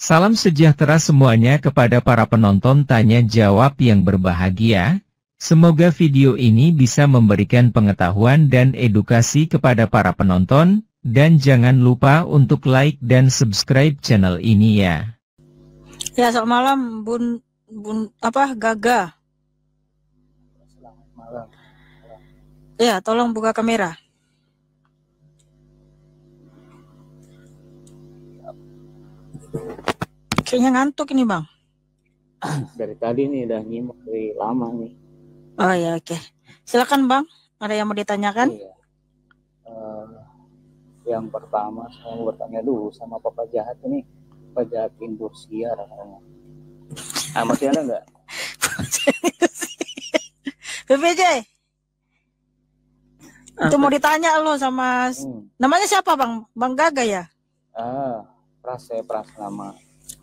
Salam sejahtera semuanya kepada para penonton tanya jawab yang berbahagia. Semoga video ini bisa memberikan pengetahuan dan edukasi kepada para penonton, dan jangan lupa untuk like dan subscribe channel ini ya. Ya, selamat malam Gaga. Selamat malam. Ya, tolong buka kamera. Kayaknya ngantuk ini, Bang. Dari tadi nih udah nyimak dari lama nih. Oh ya, oke. Silakan, Bang. Ada yang mau ditanyakan? Iya. Yang pertama saya mau bertanya dulu sama Papa Jahat ini. Papa Jahat Indosiar katanya. Masih ada nggak? PPJ. Itu mau ditanya lo sama namanya siapa, Bang? Bang Gaga ya? Prase nama.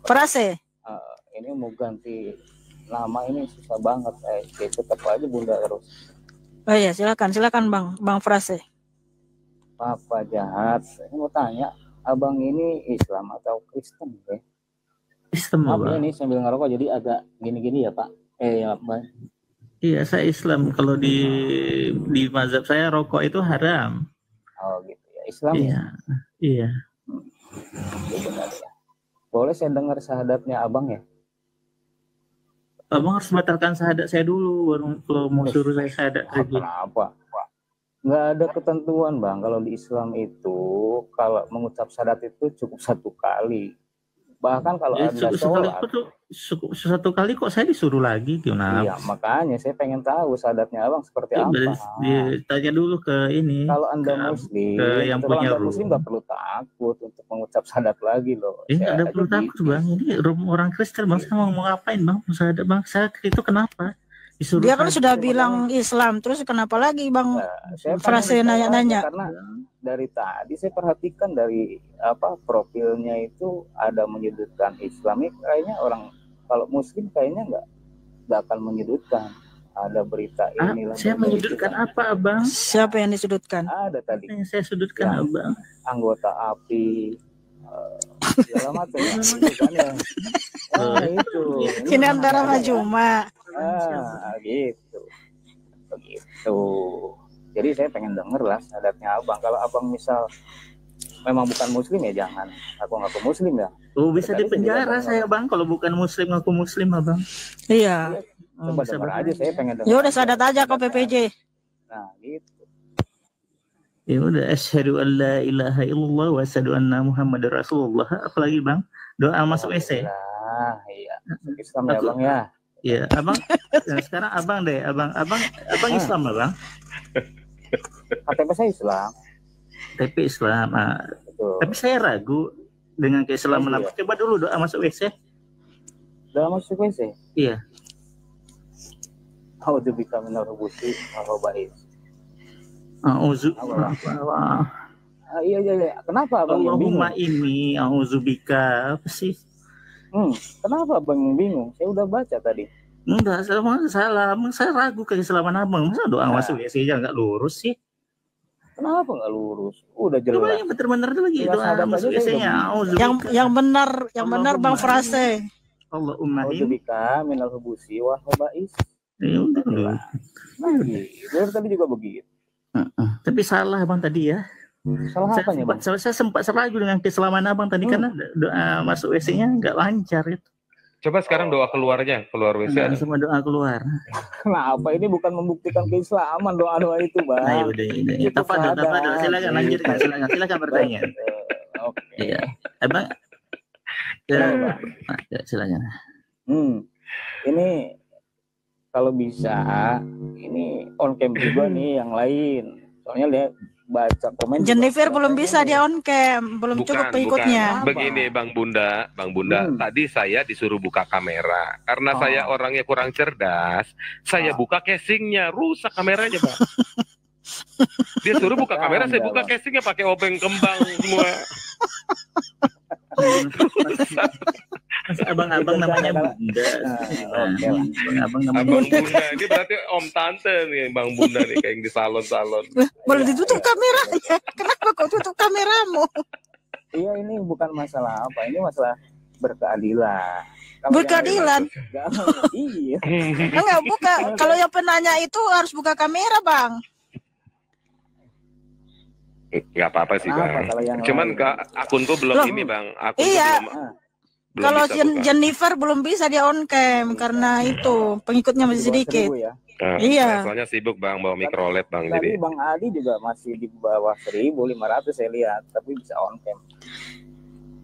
Prase. Ini mau ganti nama ini susah banget. Tetap aja Bunda terus. Oh iya, silakan Bang Prase. Papa Jahat, saya mau tanya, abang ini Islam atau Kristen ya? Islam, Apa ini sambil ngerokok jadi agak gini-gini ya Pak? Ya Pak. Iya, saya Islam. Kalau di mazhab saya rokok itu haram. Oh gitu ya, Islam iya. Ya? Iya. Benar ya. Boleh saya dengar syahadatnya abang ya? Abang harus batalkan syahadat saya dulu, baru kalau mau suruh saya syahadat lagi. Kenapa? Nggak ada ketentuan Bang, kalau di Islam itu kalau mengucap syahadat itu cukup satu kali. Bahkan kalau ada sholat satu kali kok saya disuruh lagi gimana? Iya, makanya saya pengen tahu syahadatnya abang seperti apa. Tanya dulu ke ini. Kalau Anda Muslim, yang punya Muslim nggak perlu takut untuk mengucap syahadat lagi loh. Ini ada perlu takut Bang. Ini orang Kristen Bang, saya mau ngapain Bang? Syahadat Bang, saya itu kenapa? Disuruh dia kan sudah bilang Islam, terus kenapa lagi Bang Frase nanya-nanya? Karena dari tadi saya perhatikan dari profilnya itu ada menyudutkan Islam. Kayaknya orang kalau Muslim kayaknya nggak akan menyudutkan. Ada berita inilah. Saya menyudutkan apa Abang? Siapa yang disudutkan? Ada tadi. Yang saya sudutkan Abang. Anggota API. Segala macam ya. Itu. Ini antara Majuma. Gitu. Begitu. Jadi saya pengen denger lah syahadatnya abang. Kalau abang misal memang bukan Muslim ya jangan ngaku Muslim ya. Oh bisa di penjara saya Bang kalau bukan Muslim ngaku Muslim abang. Iya. Coba denger aja, saya pengen denger. Ya udah syahadat aja kok PPJ. Nah gitu. Ya udah, asyhadu an la ilaha illallah wa asyhadu anna Muhammadar Rasulullah. Apalagi Bang? Doa masuk WC. Iya. Islam ya Bang ya. Iya, Abang. Sekarang Abang deh, Abang Islam Abang. KTP saya Islam. KTP Islam. Tapi saya ragu dengan keislaman Abang. Coba dulu doa masuk WC. Doa masuk WC? Iya. A'udzubika minal khubuthi wal khaba'ith. Iya. Kenapa Abang yang bingung? Allahumma ini a'udzubika. Apa sih? Kenapa Abang yang bingung? Saya udah baca tadi. Enggak, salah. Saya ragu keislaman Abang. Masa doa masuk WC aja nggak lurus sih? Kenapa nggak lurus? Udah jelas. Coba yang bener-bener lagi doa masuk WC-nya. Yang benar Bang Frase. Allahumma a'udzubika minal khubuthi wal khaba'ith. Ya udah. Dari tadi juga begitu. Tapi salah Bang tadi ya. Salah apanya Bang? Saya sempat ragu dengan keislaman Abang tadi karena doa masuk WC-nya nggak lancar itu. Coba sekarang doa keluarnya, keluar WC. Semua doa keluar. Kenapa ini bukan membuktikan keislaman doa-doa itu Bang? Nah, udah. Tafadhol. Silakan lanjutkan. Silakan bertanya. Oke. Iya. Abang. Silakan. Ini kalau bisa ini on cam juga nih yang lain. Soalnya lihat baca komen. Jennifer belum bisa dia on cam, belum cukup pengikutnya. Begini Bang Bunda, tadi saya disuruh buka kamera. Karena saya orangnya kurang cerdas, saya buka casingnya, rusak kameranya Bang. Dia suruh buka kamera, saya buka casingnya pakai obeng kembang semua. Abang namanya Bunda. Abang Bunda. Ini berarti Om Tante nih, Bang Bunda nih kayak di salon-salon. Boleh ditutup kameranya. Kenapa kok tutup kameramu? Iya, ini bukan masalah apa, ini masalah berkeadilan. Berkeadilan? Iya. Enggak buka. Kalau yang penanya itu harus buka kamera, Bang. Nggak apa-apa sih, Bang. Cuman akunku belum ini, Bang. Akunku iya. belum kalau Jennifer belum bisa dia on cam karena itu pengikutnya masih sedikit. Ya? Iya. Soalnya sibuk, Bang, bawa micro LED, Bang. Tadi Bang Adi juga masih di bawah 1.500 saya lihat, tapi bisa on cam.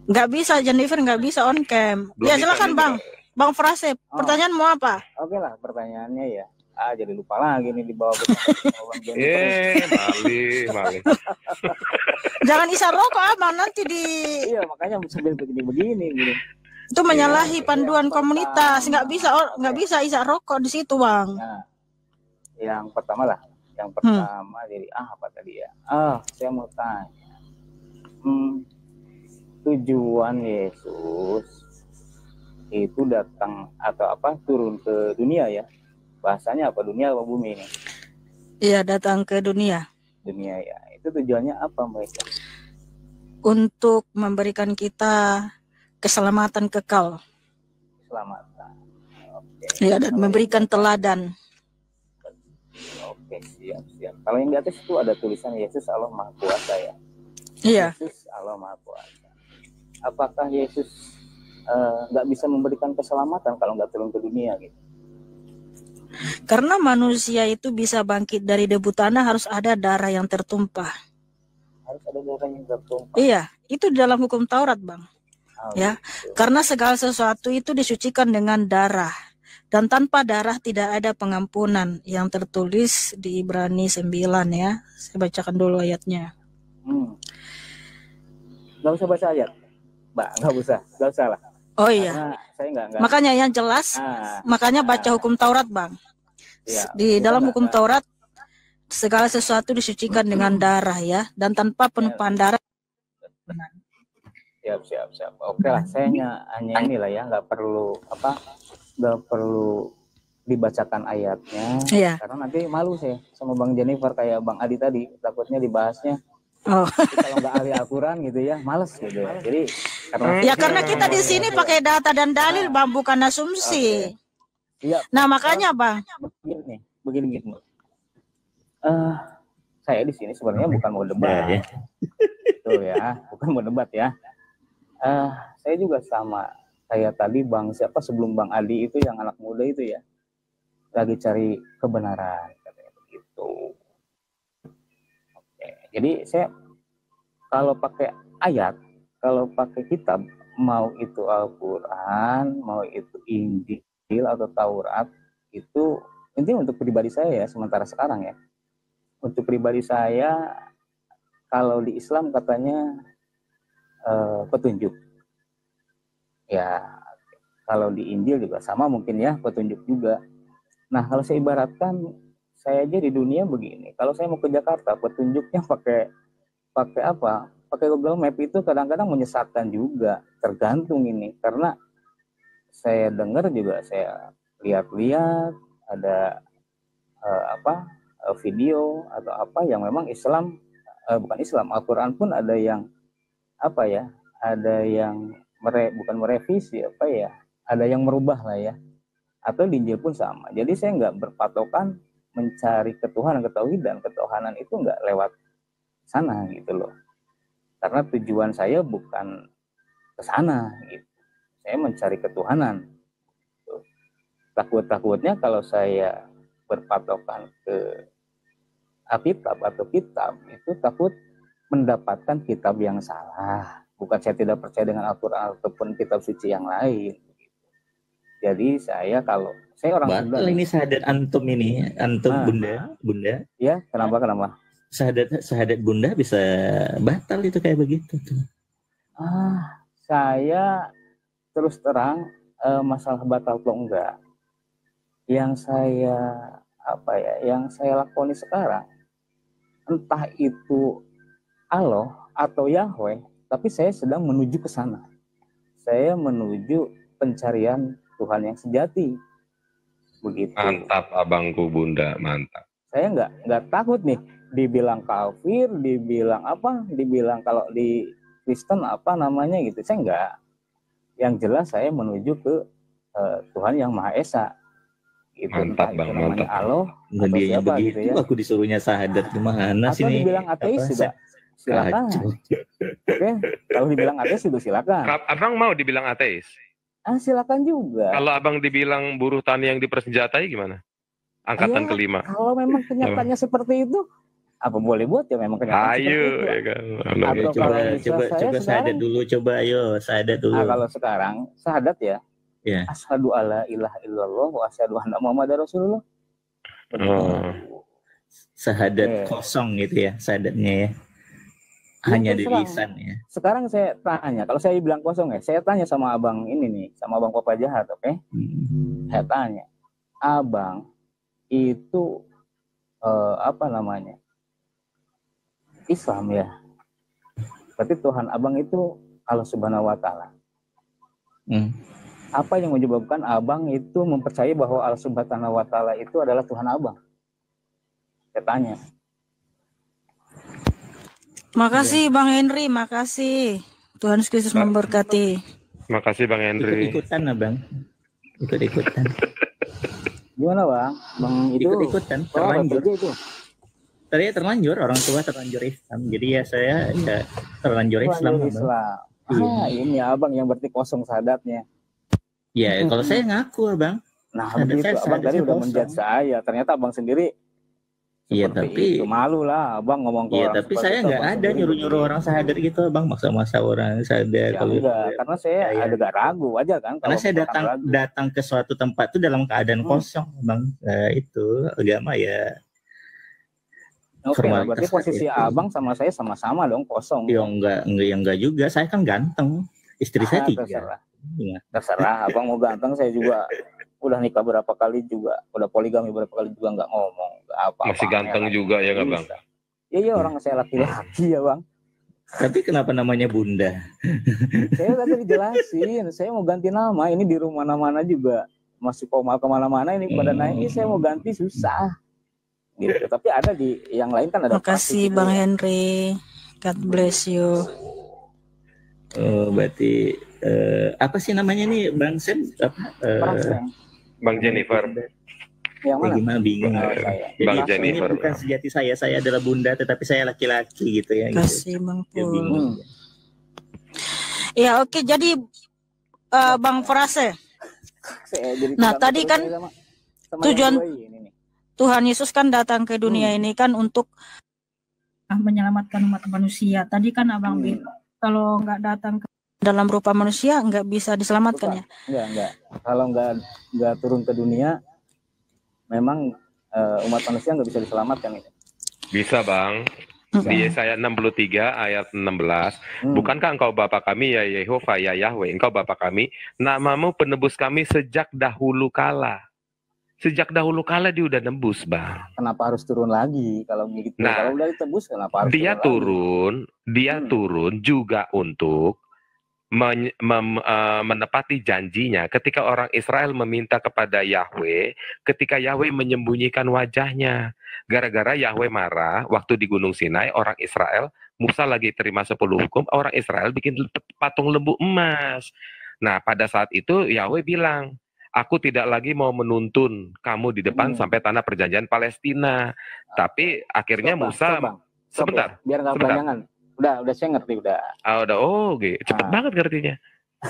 Nggak bisa, Jennifer nggak bisa on cam. Ya silakan Bang. Bang Frase, pertanyaan mau apa? Oke lah, pertanyaannya ya. Jadi lupa lagi nih di bawah. Mali. Jangan isap rokok Abang, nanti di. Iya, makanya sambil begini. Itu menyalahi panduan komunitas. Nggak bisa isap rokok di situ, Bang. Nah, yang pertama lah. Yang pertama jadi apa tadi ya? Saya mau tanya. Tujuan Yesus itu datang atau turun ke dunia ya? Bahasanya apa, dunia atau bumi ini? Iya, datang ke dunia. Dunia ya. Itu tujuannya apa mereka? Untuk memberikan kita keselamatan kekal. Keselamatan. Oke. Iya, dan memberikan teladan. Oke, siap. Kalau yang di atas itu ada tulisan Yesus Allah Maha Kuasa ya? Iya. Yesus Allah Maha Kuasa. Apakah Yesus nggak bisa memberikan keselamatan kalau nggak turun ke dunia gitu? Karena manusia itu bisa bangkit dari debu tanah harus ada darah yang tertumpah. Harus ada darah yang tertumpah. Iya, itu di dalam hukum Taurat, Bang. Ya, gitu. Karena segala sesuatu itu disucikan dengan darah. Dan tanpa darah tidak ada pengampunan, yang tertulis di Ibrani 9 ya. Saya bacakan dulu ayatnya. Nggak usah baca ayat, Mbak. Nggak usah lah. Oh iya. Saya enggak. Makanya yang jelas, makanya baca hukum Taurat, Bang. Ya, di dalam hukum Taurat segala sesuatu disucikan dengan darah ya, dan tanpa penumpahan darah. Siap. Oke lah, saya hanya inilah ya, nggak perlu dibacakan ayatnya. Iya. Karena nanti malu saya sama Bang Jennifer kayak Bang Adi tadi, takutnya dibahasnya. Kalau nggak ahli Al-Quran gitu ya, males gitu ya. Jadi karena kita di sini pakai data dan dalil, Bang, bukan asumsi. Iya. Nah makanya Bang. Begini. Saya di sini sebenarnya bukan mau debat, tuh ya, bukan mau debat ya. Saya juga sama kayak tadi Bang sebelum Bang Adi itu yang anak muda itu ya, lagi cari kebenaran katanya begitu. Jadi saya kalau pakai ayat, kalau pakai kitab, mau itu Al-Quran, mau itu Injil atau Taurat, itu intinya untuk pribadi saya ya, sementara sekarang ya. Untuk pribadi saya, kalau di Islam katanya petunjuk. Ya, kalau di Injil juga sama mungkin ya, petunjuk juga. Nah, kalau saya ibaratkan, saya aja di dunia begini. Kalau saya mau ke Jakarta, petunjuknya pakai apa? Pakai Google Map itu kadang-kadang menyesatkan juga. Tergantung ini, karena saya dengar juga, saya lihat-lihat ada video atau apa yang memang Islam, bukan Islam, Al-Quran pun ada yang ada yang bukan merevisi ada yang merubah lah ya. Atau di Injil pun sama. Jadi saya nggak berpatokan mencari ketuhanan, ketuhanan itu nggak lewat sana gitu loh. Karena tujuan saya bukan ke sana gitu. Saya mencari ketuhanan. Takutnya kalau saya berpatokan ke Alkitab atau kitab, itu takut mendapatkan kitab yang salah. Bukan saya tidak percaya dengan Al-Quran ataupun kitab suci yang lain. Jadi saya orang Sunda. Ini syahadat antum Bunda. Ya, kenapa? Syahadat Bunda bisa batal itu kayak begitu tuh. Saya terus terang masalah batal atau enggak. Yang saya lakoni sekarang, entah itu Allah atau Yahweh, tapi saya sedang menuju ke sana. Saya menuju pencarian Tuhan yang sejati. Begitu. Mantap abangku Bunda, mantap. Saya nggak takut nih dibilang kafir, dibilang kalau di Kristen gitu. Saya Yang jelas saya menuju ke Tuhan yang Maha Esa. Gitu. Mantap Entah Bang, itu namanya mantap. Allah Nah, atau dia yang siapa begitu, gitu ya. aku disuruhnya syahadat gimana sih Atau nih? dibilang ateis juga silakan. Oke, kalau dibilang ateis juga silakan. Abang mau dibilang ateis? Silakan juga. Kalau abang dibilang buruh tani yang dipersenjatai gimana? Angkatan kelima. Kalau memang kenyataannya seperti itu, apa boleh buat ya memang kenyataan seperti itu. Ya kan. Atau Coba syahadat dulu, coba ayo syahadat dulu. Kalau sekarang syahadat ya. Ya. Asyhadu alla ilaha illallah wa asyhadu anna muhammadar rasulullah. Syahadat kosong gitu ya, syahadatnya ya. Hanya di lisan ya. Sekarang saya tanya, kalau saya bilang kosong ya, saya tanya sama abang ini nih, sama abang Papa Jahat, oke? Saya tanya, abang itu apa namanya? Islam ya. Berarti Tuhan abang itu Allah Subhanahu wa taala. Apa yang menyebabkan abang itu mempercayai bahwa Allah Subhanahu wa taala itu adalah Tuhan abang? Saya tanya. Makasih Bang Henry, makasih. Tuhan Yesus memberkati. Makasih Bang Henry. Ikut-ikutan abang. Ikut-ikutan. Gimana Bang? Bang itu ikut-ikutan, terlanjur itu. Terlanjur, orang tua terlanjur Islam. Jadi ya saya ya terlanjur Islam. Ini abang yang berarti kosong syahadatnya. Ya, kalau saya ngaku abang. Nah, begitu abang tadi udah menjudge saya. Ternyata abang sendiri iya, tapi itu malu lah abang ngomong ke orang. Iya, tapi saya nggak ada nyuruh-nyuruh orang sadar gitu, abang, maksa-maksa orang sadar. Ya, enggak, karena saya agak ragu aja kan. Karena saya datang ke suatu tempat itu dalam keadaan kosong, bang. Nah, itu agama ya. Oke, berarti posisi abang sama saya sama-sama dong kosong. Ya enggak juga. Saya kan ganteng, istri saya 3. Terserah, abang mau ganteng, saya juga udah nikah berapa kali juga, udah poligami berapa kali juga nggak ngomong apa-apa. Masih ganteng juga ya nggak bang? Iya orang saya laki-laki ya bang. Tapi kenapa namanya Bunda? Saya tadi dijelasin, saya mau ganti nama, ini di rumah mana-mana juga masih komal kemana-mana ini pada naik, ini saya mau ganti susah. Gitu. Tapi ada di yang lain kan ada. Makasih Bang Henry, God bless you. Berarti apa sih namanya nih Bang Sen? Bang Jennifer. Yang mana? Gimana bingung. Bang Jennifer. Bukan sejati saya adalah Bunda, tetapi saya laki-laki gitu ya. Kasih Bang Pul. Ya oke, jadi Bang Frase. Nah tadi kan tujuan Tuhan Yesus kan datang ke dunia ini kan untuk menyelamatkan umat manusia. Tadi kan abang bilang kalau nggak datang ke dalam rupa manusia nggak bisa diselamatkan. Enggak. Kalau nggak turun ke dunia, memang umat manusia nggak bisa diselamatkan itu. Bisa bang. Di Yesaya 63 ayat 16, bukankah engkau Bapa kami ya Yehova ya Yahweh, engkau Bapa kami, namamu penebus kami sejak dahulu kala. Sejak dahulu kala dia udah nembus, Bang. Kenapa harus turun lagi kalau begitu? Nah, kalau udah ditebus kenapa harus dia turun juga untuk menepati janjinya ketika orang Israel meminta kepada Yahweh, ketika Yahweh menyembunyikan wajahnya. Gara-gara Yahweh marah waktu di Gunung Sinai, orang Israel, Musa lagi terima 10 hukum, orang Israel bikin patung lembu emas. Nah, pada saat itu Yahweh bilang, aku tidak lagi mau menuntun kamu di depan sampai tanah perjanjian Palestina. Tapi akhirnya Musa sebentar. Biar nggak kepanjangan. Udah saya ngerti udah. Oke. Cepet banget ngertinya.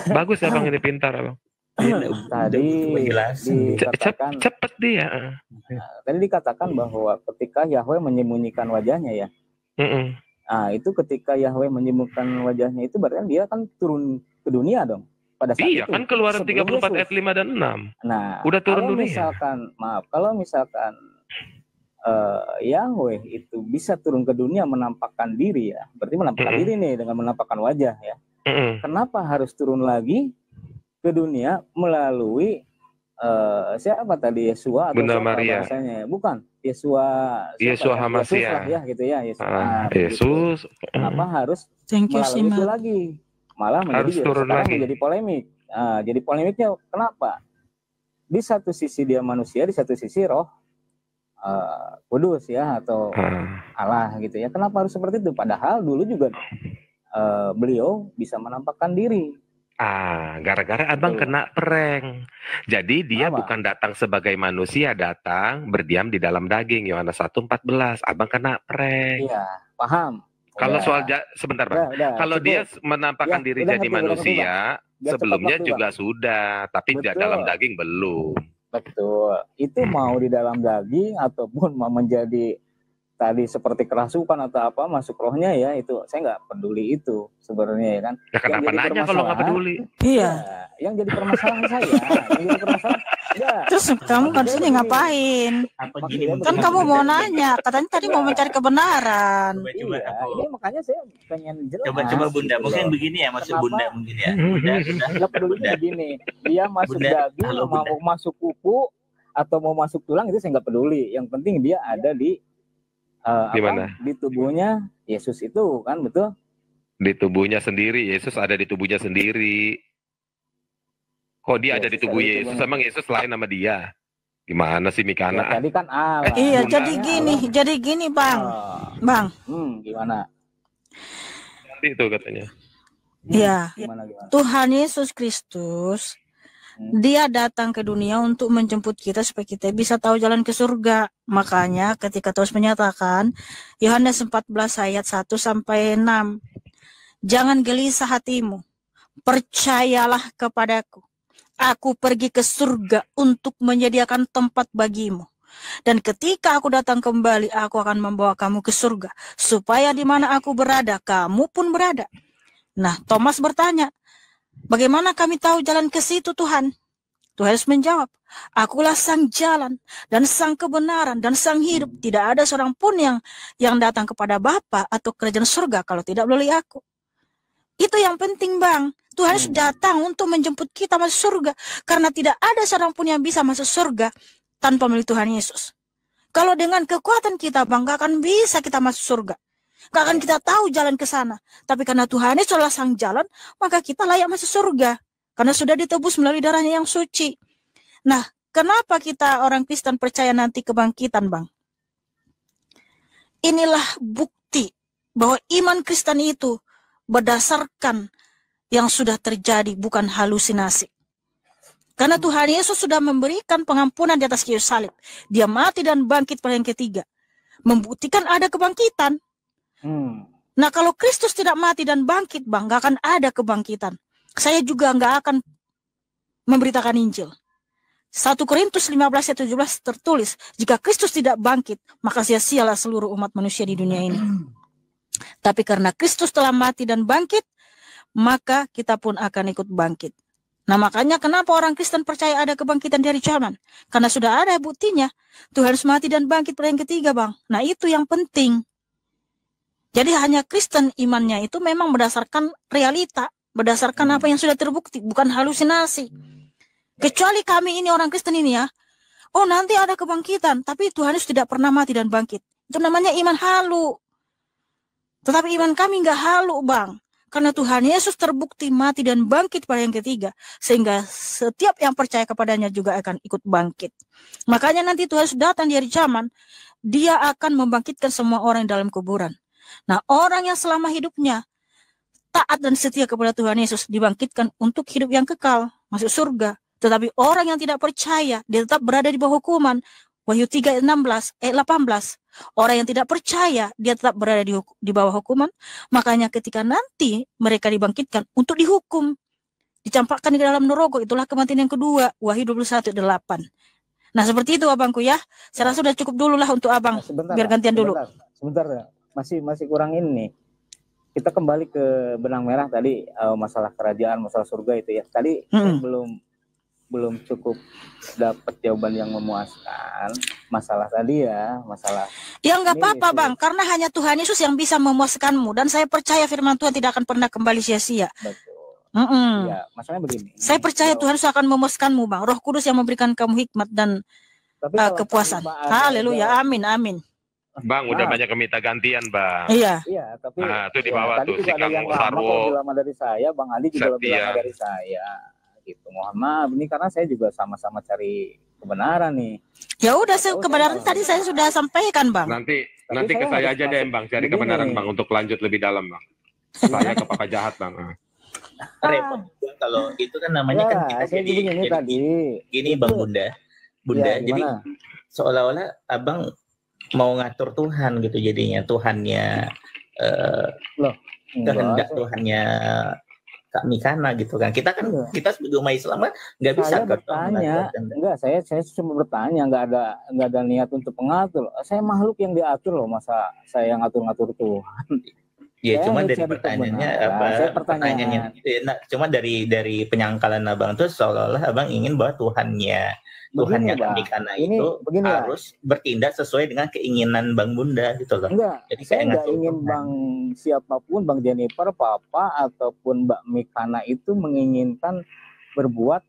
Bagus ya Bang, ini pintar Bang. Tadi dikatakan cepet dia. Tadi dikatakan bahwa ketika Yahweh menyembunyikan wajahnya ya. Nah, itu ketika Yahweh menyembunyikan wajahnya itu berarti dia kan turun ke dunia dong. Pada saat itu, kan Keluaran 34 ayat 5 dan 6. Nah, udah turun dunia. Kalau misalkan Yahweh itu bisa turun ke dunia menampakkan diri ya, berarti menampakkan diri nih dengan menampakkan wajah ya. Kenapa harus turun lagi ke dunia melalui siapa tadi, Yesua atau Bunda Maria? Bahasanya? Bukan, Yesua Hamasiah ya gitu ya, Yesus. Kenapa harus melalui itu lagi? Malah menjadi polemik. Nah, jadi polemiknya kenapa? Di satu sisi dia manusia, di satu sisi roh kudus ya, atau Allah gitu ya. Kenapa harus seperti itu? Padahal dulu juga beliau bisa menampakkan diri. Gara-gara abang kena prank. Jadi dia bukan datang sebagai manusia, datang berdiam di dalam daging. Yohanes 1:14. Abang kena prank. Iya, paham. Kalau soal sebentar bang, kalau dia menampakkan diri jadi manusia, sebelumnya juga sudah, tapi di dalam daging belum. Betul. Itu mau di dalam daging ataupun mau menjadi tadi seperti kerasukan atau apa masuk rohnya ya, itu saya nggak peduli itu sebenarnya ya kan. Ya kenapa nanya kalau nggak peduli? Iya. Yang jadi permasalahan saya, yang jadi permasalahan. Ya. Terus kamu kan sini ngapain? Kan kamu mau nanya, katanya tadi mau mencari kebenaran. Coba Ini makanya saya pengen jelas. Coba Bunda, mungkin begini ya maksud Bunda mungkin ya. Nggak peduli begini, dia masuk daging, mau masuk kuku atau mau masuk tulang itu saya nggak peduli. Yang penting dia ada di di tubuhnya Yesus itu kan, betul? Di tubuhnya sendiri, Yesus ada di tubuhnya sendiri. Kok dia ada di tubuh Yesus? Emang Yesus lain sama dia? Gimana sih Mikana? Ya, tadi kan Allah. Iya, jadi gini Bang. Bang. Gimana? Nanti itu katanya. Iya. Tuhan Yesus Kristus Dia datang ke dunia untuk menjemput kita supaya kita bisa tahu jalan ke surga. Makanya ketika Tuhan menyatakan Yohanes 14 ayat 1 sampai 6, jangan gelisah hatimu, percayalah kepadaku. Aku pergi ke surga untuk menyediakan tempat bagimu. Dan ketika aku datang kembali, aku akan membawa kamu ke surga, supaya di mana aku berada, kamu pun berada. Nah, Thomas bertanya, bagaimana kami tahu jalan ke situ, Tuhan? Tuhan Yesus menjawab, akulah sang jalan dan sang kebenaran dan sang hidup. Tidak ada seorang pun yang datang kepada Bapa atau kerajaan surga kalau tidak melalui aku. Itu yang penting, Bang. Tuhan Yesus datang untuk menjemput kita masuk surga. Karena tidak ada seorang pun yang bisa masuk surga tanpa melalui Tuhan Yesus. Kalau dengan kekuatan kita, Bang, gak akan bisa kita masuk surga. Gak akan kita tahu jalan ke sana. Tapi karena Tuhan Yesus adalah sang jalan, maka kita layak masuk surga. Karena sudah ditebus melalui darahnya yang suci. Nah, kenapa kita orang Kristen percaya nanti kebangkitan, Bang? Inilah bukti bahwa iman Kristen itu berdasarkan yang sudah terjadi, bukan halusinasi. Karena Tuhan Yesus sudah memberikan pengampunan di atas kayu salib. Dia mati dan bangkit pada yang ketiga. Membuktikan ada kebangkitan. Nah, kalau Kristus tidak mati dan bangkit, Bang, gak akan ada kebangkitan. Saya juga gak akan memberitakan Injil. 1 Korintus 15 ayat 17 tertulis, jika Kristus tidak bangkit, maka sia-sialah seluruh umat manusia di dunia ini. Tapi karena Kristus telah mati dan bangkit, maka kita pun akan ikut bangkit. Nah, makanya kenapa orang Kristen percaya ada kebangkitan dari zaman? Karena sudah ada buktinya. Tuhan harus mati dan bangkit pada yang ketiga, Bang. Nah, itu yang penting. Jadi hanya Kristen imannya itu memang berdasarkan realita, berdasarkan apa yang sudah terbukti, bukan halusinasi. Kecuali kami ini orang Kristen ini ya, oh nanti ada kebangkitan, tapi Tuhan Yesus tidak pernah mati dan bangkit. Itu namanya iman halu. Tetapi iman kami nggak halu, Bang. Karena Tuhan Yesus terbukti mati dan bangkit pada yang ketiga. Sehingga setiap yang percaya kepadanya juga akan ikut bangkit. Makanya nanti Tuhan Yesus datang di hari zaman, Dia akan membangkitkan semua orang dalam kuburan. Nah, orang yang selama hidupnya taat dan setia kepada Tuhan Yesus dibangkitkan untuk hidup yang kekal, masuk surga. Tetapi orang yang tidak percaya, dia tetap berada di bawah hukuman. Wahyu 3 ayat 18. Orang yang tidak percaya, dia tetap berada di bawah hukuman. Makanya ketika nanti mereka dibangkitkan untuk dihukum, dicampakkan di dalam neraka, itulah kematian yang kedua. Wahyu 21 ayat 8. Nah, seperti itu abangku ya. Saya rasa sudah cukup dulu lah untuk abang. Biar gantian dulu. Sebentar. Masih kurang ini nih. Kita kembali ke benang merah tadi, masalah kerajaan, masalah surga itu ya. Tadi belum cukup dapat jawaban yang memuaskan. Masalah tadi ya, masalah. Ya nggak apa-apa, Bang, karena hanya Tuhan Yesus yang bisa memuaskanmu, dan saya percaya firman Tuhan tidak akan pernah kembali sia-sia. Betul. Ya, masalahnya begini. Saya percaya Tuhan Yesus akan memuaskanmu, Bang. Roh Kudus yang memberikan kamu hikmat dan kepuasan. Haleluya, amin. Bang, udah banyak yang minta gantian, Bang. Iya, tapi itu di bawah tuh si Kang Sarwo. Lama dari saya, Bang Adi juga lebih lama dari saya. Gitu. Mohon maaf, ini karena saya juga sama-sama cari kebenaran nih. Ya udah, kebenaran tadi saya sudah sampaikan, Bang. Nanti ke saya aja deh, Bang, cari kebenaran, Bang, untuk lanjut lebih dalam, Bang. Saya ke papa jahat, Bang. repot kalau itu kan namanya kan kita saya jadi tadi. Gini Bang Bunda, Ya, jadi seolah-olah abang mau ngatur Tuhan gitu jadinya, Tuhannya kehendak Tuhannya Kak Mikana gitu kan. Kita kan kita sebagai umat Islam kan nggak bisa bertanya. Saya cuma bertanya, nggak ada niat untuk mengatur. Saya makhluk yang diatur loh, masa saya ngatur-ngatur Tuhan. Ya cuma dari pertanyaannya pertanyaannya cuma dari penyangkalan abang tuh seolah-olah abang ingin bahwa Tuhannya Kak Mikana itu harus bertindak sesuai dengan keinginan Bang Bunda gitu loh. Enggak, jadi saya nggak ingin Bang siapapun, Bang Jennifer, Papa ataupun Mbak Mikana itu menginginkan berbuat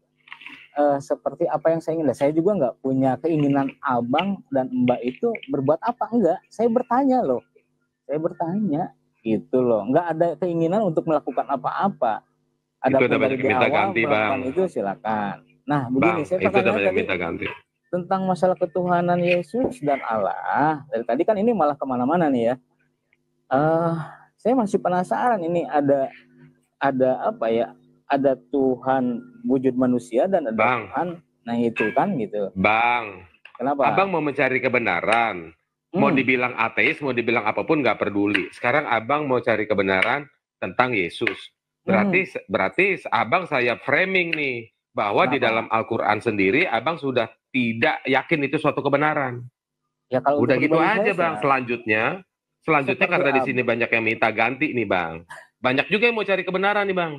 seperti apa yang saya ingin. Saya juga nggak punya keinginan abang dan Mbak itu berbuat apa, enggak. Saya bertanya loh, gitu loh, nggak ada keinginan untuk melakukan apa-apa. Ada pun dari di awal melakukan itu silakan. Nah begini, saya pertanyaan tentang masalah ketuhanan Yesus dan Allah. Dari tadi kan ini malah kemana-mana nih ya. Saya masih penasaran, ini ada apa ya, ada Tuhan wujud manusia dan ada Tuhan, nah itu kan gitu. Bang, kenapa? Abang mau mencari kebenaran. Mau dibilang ateis, mau dibilang apapun nggak peduli. Sekarang abang mau cari kebenaran tentang Yesus. Berarti abang saya framing nih bahwa di dalam Al-Quran sendiri abang sudah tidak yakin itu suatu kebenaran. Ya, kalau udah gitu aja bang. Selanjutnya karena di sini banyak yang minta ganti nih bang. Banyak juga yang mau cari kebenaran nih bang.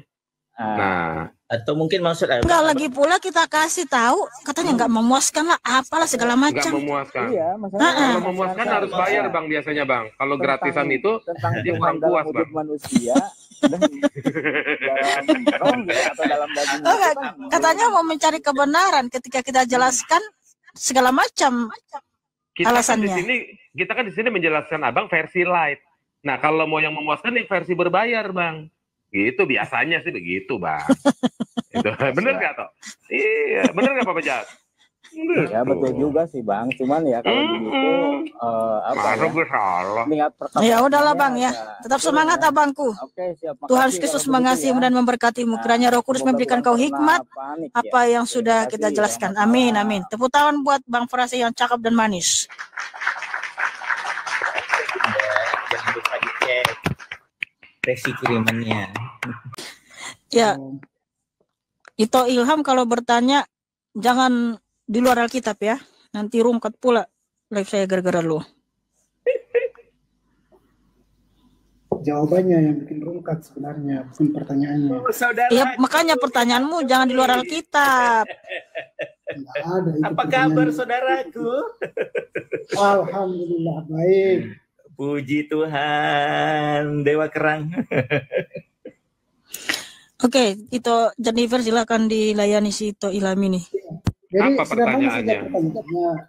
Nah, atau mungkin maksud enggak lagi pula kita kasih tahu katanya nggak memuaskan lah, apalah segala macam. Nggak memuaskan. Iya, kalau memuaskan harus bayar bang biasanya bang. Kalau gratisan itu dia kurang puas bang. Manusia dalam daging. Katanya mau mencari kebenaran, ketika kita jelaskan segala macam alasannya. Kita kan di sini menjelaskan abang versi light. Nah kalau mau yang memuaskan nih versi berbayar bang. Gitu biasanya sih begitu bang. Itu bener nggak toh? Iya bener nggak Pak Bejat? Ya betul juga sih bang. Cuman ya kalau begitu niat pertama. Ya udahlah bang ya. Tetap semangat abangku. Siap. Tuhan Yesus mengasihimu dan memberkatimu. Kiranya Roh Kudus memberikan kau hikmat apa yang sudah kita jelaskan. Amin amin. Tepuk tangan buat Bang Frase yang cakep dan manis. Jangan lupa dicek resi kirimannya. Ya, Ito Ilham kalau bertanya jangan di luar Alkitab ya. Nanti rungkat pula live saya gara-gara lu. Jawabannya yang bikin rungkat sebenarnya, bukan pertanyaannya. Iya, makanya pertanyaanmu jangan di luar Alkitab. Ada, apa kabar saudaraku? Alhamdulillah baik. Puji Tuhan, Dewa Kerang. Oke, itu Jennifer silakan dilayani si Ito Ilham ini. Jadi apa pertanyaannya?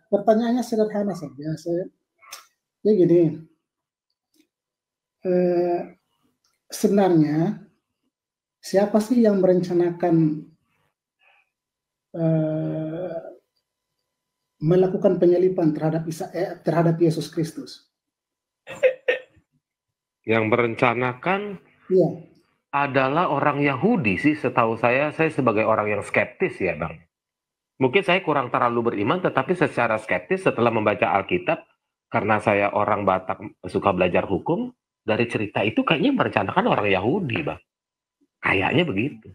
Pertanyaannya sederhana saja. Ya gini, sebenarnya siapa sih yang merencanakan melakukan penyalipan terhadap Yesus Kristus? Yang merencanakan adalah orang Yahudi sih, setahu saya sebagai orang yang skeptis ya bang. Mungkin saya kurang terlalu beriman, tetapi secara skeptis setelah membaca Alkitab, karena saya orang Batak suka belajar hukum, dari cerita itu kayaknya merencanakan orang Yahudi bang. Kayaknya begitu.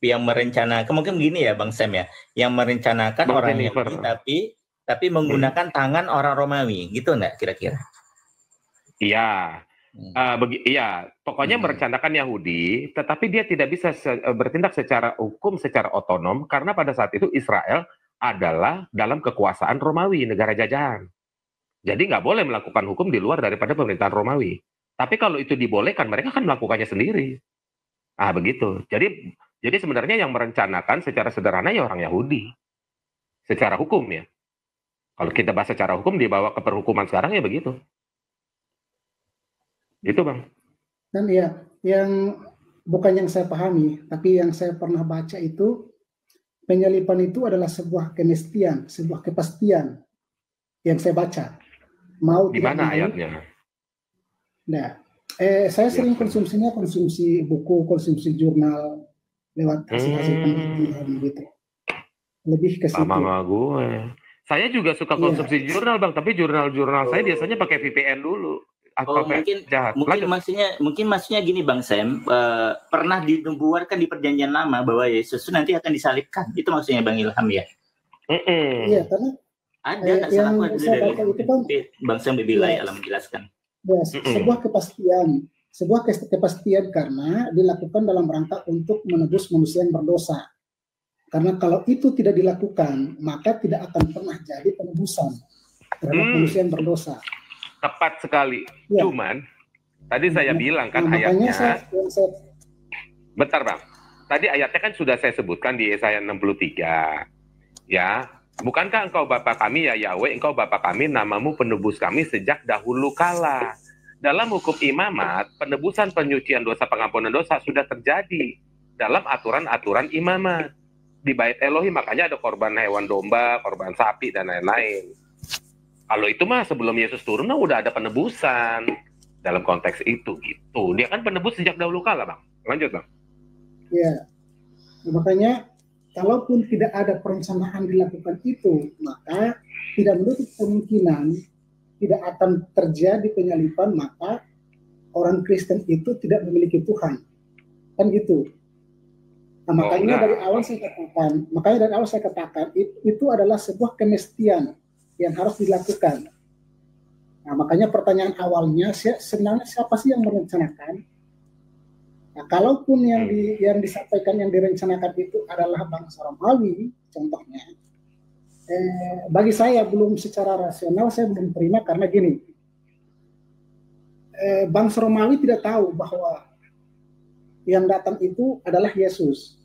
Yang merencanakan, mungkin begini ya Bang Sam ya, yang merencanakan bang orang Yahudi tapi menggunakan tangan orang Romawi, gitu enggak kira-kira? Iya, pokoknya merencanakan Yahudi, tetapi dia tidak bisa bertindak secara hukum, secara otonom, karena pada saat itu Israel adalah dalam kekuasaan Romawi, negara jajahan. Jadi nggak boleh melakukan hukum di luar daripada pemerintahan Romawi. Tapi kalau itu dibolehkan, mereka kan melakukannya sendiri. Begitu. Jadi sebenarnya yang merencanakan secara sederhana ya orang Yahudi, secara hukum ya. Kalau kita bahas secara hukum dibawa ke perhukuman sekarang ya begitu. Gitu bang. Dan ya, yang bukan yang saya pahami, tapi yang saya pernah baca itu, penyalipan itu adalah sebuah kenistian, sebuah kepastian yang saya baca. Mau di mana ayatnya? Nah, Saya sering konsumsi buku, konsumsi jurnal lewat hasil-hasil penelitian gitu. Lebih ke situ. Sama gue. Saya juga suka konsumsi jurnal Bang, tapi jurnal-jurnal saya biasanya pakai VPN dulu. Mungkin maksudnya gini Bang Sam, pernah dinubuatkan di Perjanjian Lama bahwa Yesus nanti akan disalibkan. Itu maksudnya Bang Ilham ya? Iya, karena ada yang saya baca itu kan Bang Sam Bibilai alam menjelaskan. Ya, sebuah kepastian karena dilakukan dalam rangka untuk menebus manusia yang berdosa. Karena kalau itu tidak dilakukan, maka tidak akan pernah jadi penebusan terhadap manusia yang berdosa. Tepat sekali. Ya. Cuman tadi saya bilang kan ayatnya. Bentar Bang. Tadi ayatnya kan sudah saya sebutkan di Yesaya 63. Ya. Bukankah engkau Bapa kami ya Yahweh, engkau Bapa kami, namamu penebus kami sejak dahulu kala. Dalam hukum imamat, penebusan penyucian dosa, pengampunan dosa sudah terjadi dalam aturan-aturan imamat. Di Bait Elohim, makanya ada korban hewan domba, korban sapi, dan lain-lain. Kalau itu mah sebelum Yesus turun, udah ada penebusan. Dalam konteks itu, gitu. Dia kan penebus sejak dahulu kala, Bang. Lanjut, Bang. Ya, makanya kalaupun tidak ada perencanaan dilakukan itu, maka tidak menutup kemungkinan tidak akan terjadi penyaliban, maka orang Kristen itu tidak memiliki Tuhan. Kan gitu. Nah, makanya dari awal saya katakan, itu adalah sebuah kemestian yang harus dilakukan. Nah, makanya pertanyaan awalnya sebenarnya siapa sih yang merencanakan? Nah, kalaupun yang disampaikan, yang direncanakan itu adalah bangsa Romawi, contohnya, bagi saya belum secara rasional saya belum terima karena gini, bangsa Romawi tidak tahu bahwa yang datang itu adalah Yesus,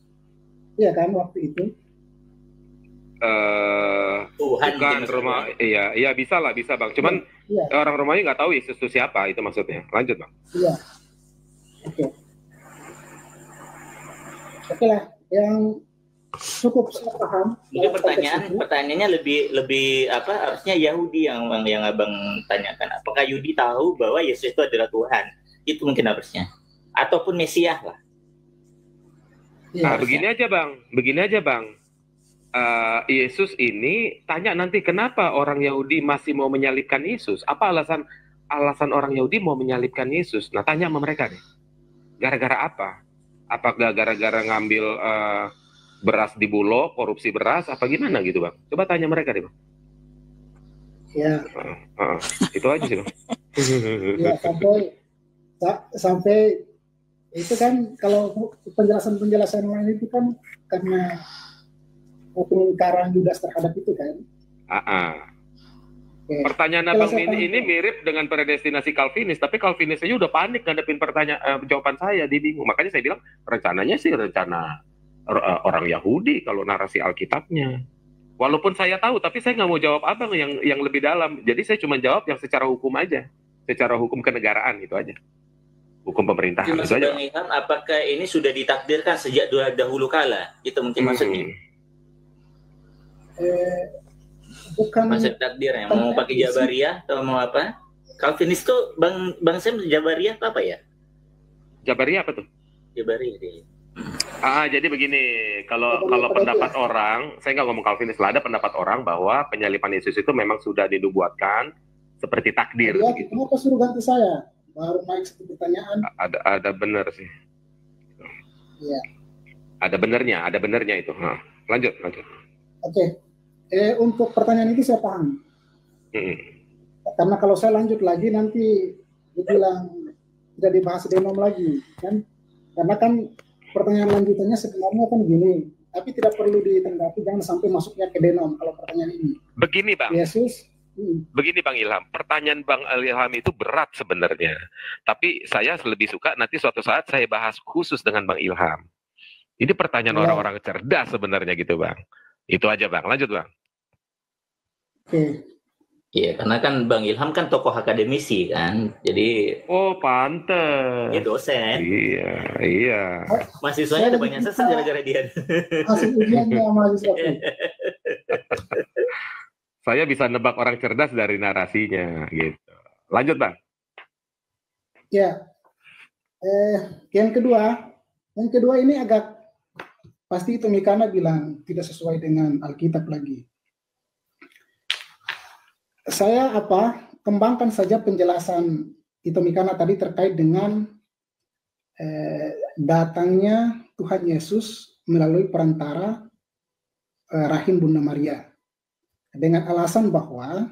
iya kan waktu itu? Bukan Romawi, iya bisa Bang. Cuman orang Romawi nggak tahu Yesus itu siapa, itu maksudnya. Lanjut Bang. Iya, oke lah, yang cukup saya paham. Mungkin pertanyaannya lebih apa? Harusnya Yahudi yang Abang tanyakan. Apakah Yahudi tahu bahwa Yesus itu adalah Tuhan? Itu mungkin harusnya. Ataupun Mesias lah. Nah, begini aja Bang. Yesus ini tanya nanti kenapa orang Yahudi masih mau menyalibkan Yesus? Apa alasan orang Yahudi mau menyalibkan Yesus? Nah, tanya sama mereka deh. Gara-gara apa? Apakah gara-gara ngambil beras di Bulog, korupsi beras, apa gimana gitu Bang? Coba tanya mereka deh Bang. Ya. Itu aja sih Bang. Ya, sampai itu kan kalau penjelasan lain itu kan karena pengingkaran Yudas terhadap itu kan. Okay. Pertanyaan Abang ini mirip dengan predestinasi Calvinis, tapi Calvinis aja udah panik ngadepin jawaban saya, dia bingung. Makanya saya bilang rencananya sih rencana orang Yahudi kalau narasi Alkitabnya. Walaupun saya tahu, tapi saya nggak mau jawab Abang yang lebih dalam. Jadi saya cuma jawab yang secara hukum aja, secara hukum kenegaraan itu aja. Hukum pemerintahan itu aja. Ilham, apakah ini sudah ditakdirkan sejak dahulu kala? Itu mungkin maksudnya. Bukan maksud takdir ya, mau pakai Jabariyah atau mau apa? Calvinis tuh Bang Sam Jabariyah apa ya? Jabariyah apa tuh? Jabariyah deh. Jadi begini, kalau pendapat orang, saya nggak ngomong Calvinis lah, ada pendapat orang bahwa penyaliban Yesus itu memang sudah dinubuatkan seperti takdir. Gitu. Kenapa suruh ganti saya? Baru naik satu pertanyaan. Ada benar sih. Iya. Ada benernya itu. Lanjut. Oke. Untuk pertanyaan itu saya paham. Karena kalau saya lanjut lagi nanti dibilang tidak dibahas denom lagi, kan? Karena kan pertanyaan lanjutannya sebenarnya kan gini, tapi tidak perlu ditanggapi, jangan sampai masuknya ke denom kalau pertanyaan ini. Begini Bang. Yesus. Begini Bang Ilham, pertanyaan Bang Ilham itu berat sebenarnya. Tapi saya lebih suka nanti suatu saat saya bahas khusus dengan Bang Ilham. Ini pertanyaan orang-orang cerdas sebenarnya gitu Bang. Itu aja Bang, lanjut Bang. Oke. Iya, karena kan Bang Ilham kan tokoh akademisi kan, jadi. Oh pantes. Ya dosen. Iya. Mahasiswanya ada banyak sesat gara-gara dia. Hasil ujiannya mahasiswa. Saya bisa nebak orang cerdas dari narasinya, gitu. Lanjut Bang. Ya, Yang kedua ini agak pasti itu Mikana bilang tidak sesuai dengan Alkitab lagi. Saya kembangkan saja penjelasan itu Mikana tadi terkait dengan datangnya Tuhan Yesus melalui perantara rahim Bunda Maria. Dengan alasan bahwa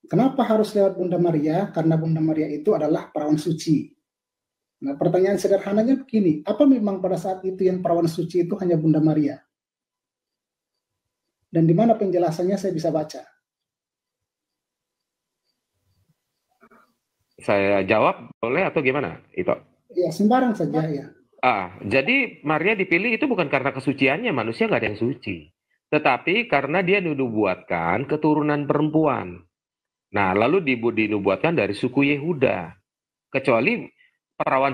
kenapa harus lewat Bunda Maria? Karena Bunda Maria itu adalah perawan suci. Nah, pertanyaan sederhananya begini, apa memang pada saat itu yang perawan suci itu hanya Bunda Maria? Dan di mana penjelasannya saya bisa baca? Saya jawab boleh atau gimana? Itu. Ya, sembarang saja ya. Jadi Maria dipilih itu bukan karena kesuciannya, manusia nggak ada yang suci. Tetapi karena dia dinubuatkan keturunan perempuan. Nah, lalu dinubuatkan dari suku Yehuda. Kecuali perawan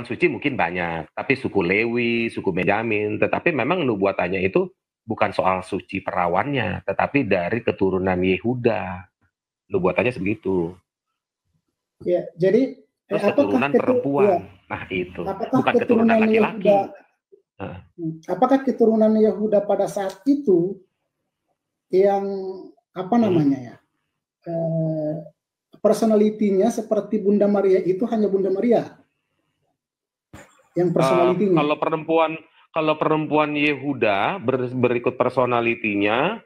suci mungkin banyak, tapi suku Lewi, suku Benyamin, tetapi memang nubuatannya itu bukan soal suci perawannya, tetapi dari keturunan Yehuda. Nubuatannya sebegitu. Ya, jadi terus keturunan perempuan. Nah, itu. Bukan keturunan laki-laki. Apakah keturunan Yehuda pada saat itu yang personalitinya seperti Bunda Maria itu hanya Bunda Maria yang personalitinya. Kalau perempuan Yehuda berikut personalitinya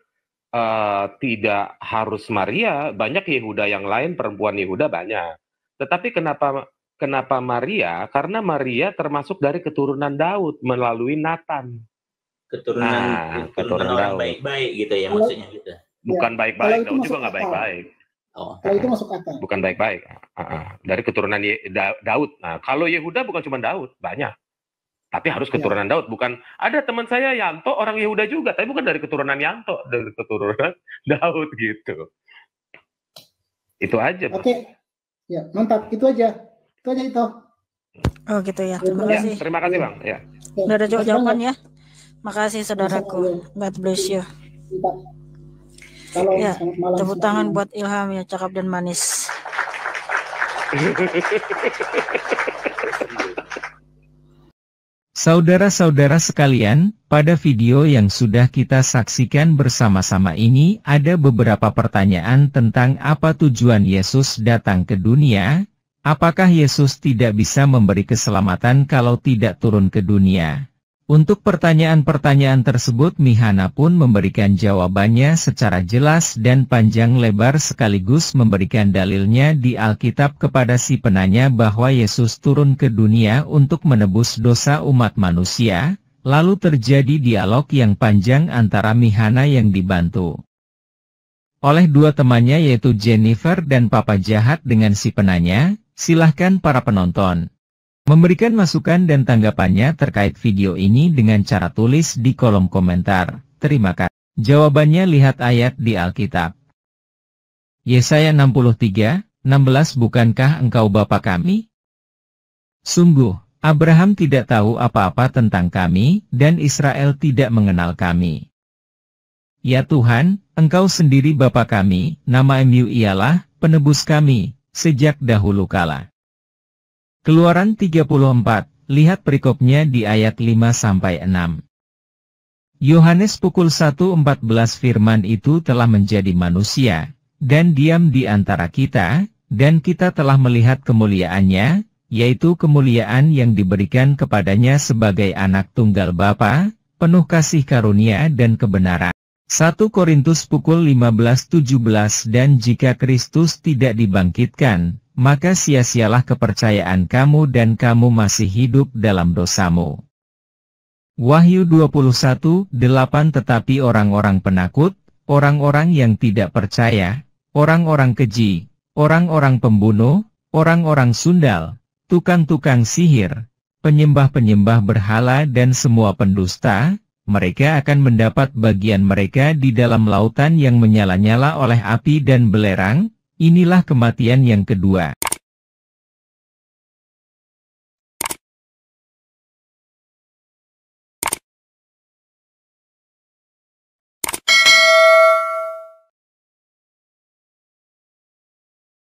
tidak harus Maria, banyak Yehuda yang lain, perempuan Yehuda banyak. Tetapi kenapa Maria? Karena Maria termasuk dari keturunan Daud melalui Nathan. Keturunan orang baik-baik gitu ya maksudnya gitu. Bukan baik-baik, Daud juga nggak baik-baik. Kalau itu masuk akal. Bukan baik-baik. Dari keturunan Daud. Nah, kalau Yehuda bukan cuma Daud, banyak. Tapi harus keturunan Daud. Bukan, ada teman saya Yanto, orang Yehuda juga, tapi bukan dari keturunan Yanto, dari keturunan Daud gitu. Itu aja. Oke. Ya, mantap. Itu aja. Itu aja itu. Oh gitu ya. Terima kasih. Terima kasih Bang. Ya. Udah ada jawaban ya. Makasih saudaraku. God bless you. Ya, tepuk tangan buat Ilham ya, cakap dan manis. Saudara-saudara sekalian, pada video yang sudah kita saksikan bersama-sama ini ada beberapa pertanyaan tentang apa tujuan Yesus datang ke dunia. Apakah Yesus tidak bisa memberi keselamatan kalau tidak turun ke dunia? Untuk pertanyaan-pertanyaan tersebut Mihana pun memberikan jawabannya secara jelas dan panjang lebar sekaligus memberikan dalilnya di Alkitab kepada si penanya bahwa Yesus turun ke dunia untuk menebus dosa umat manusia. Lalu terjadi dialog yang panjang antara Mihana yang dibantu oleh dua temannya yaitu Jennifer dan Papa Jahat dengan si penanya. Silahkan para penonton memberikan masukan dan tanggapannya terkait video ini dengan cara tulis di kolom komentar. Terima kasih. Jawabannya lihat ayat di Alkitab. Yesaya 63:16 Bukankah engkau Bapa kami? Sungguh, Abraham tidak tahu apa-apa tentang kami, dan Israel tidak mengenal kami. Ya Tuhan, Engkau sendiri Bapa kami, nama-Mu ialah penebus kami, sejak dahulu kala. Keluaran 34, lihat perikopnya di ayat 5-6. Yohanes pukul 1:14 firman itu telah menjadi manusia, dan diam di antara kita, dan kita telah melihat kemuliaannya, yaitu kemuliaan yang diberikan kepadanya sebagai anak tunggal Bapa, penuh kasih karunia dan kebenaran. 1 Korintus pukul 15:17 Dan jika Kristus tidak dibangkitkan, maka sia-sialah kepercayaan kamu dan kamu masih hidup dalam dosamu. Wahyu 21:8 Tetapi orang-orang penakut, orang-orang yang tidak percaya, orang-orang keji, orang-orang pembunuh, orang-orang sundal, tukang-tukang sihir, penyembah-penyembah berhala dan semua pendusta, mereka akan mendapat bagian mereka di dalam lautan yang menyala-nyala oleh api dan belerang. Inilah kematian yang kedua.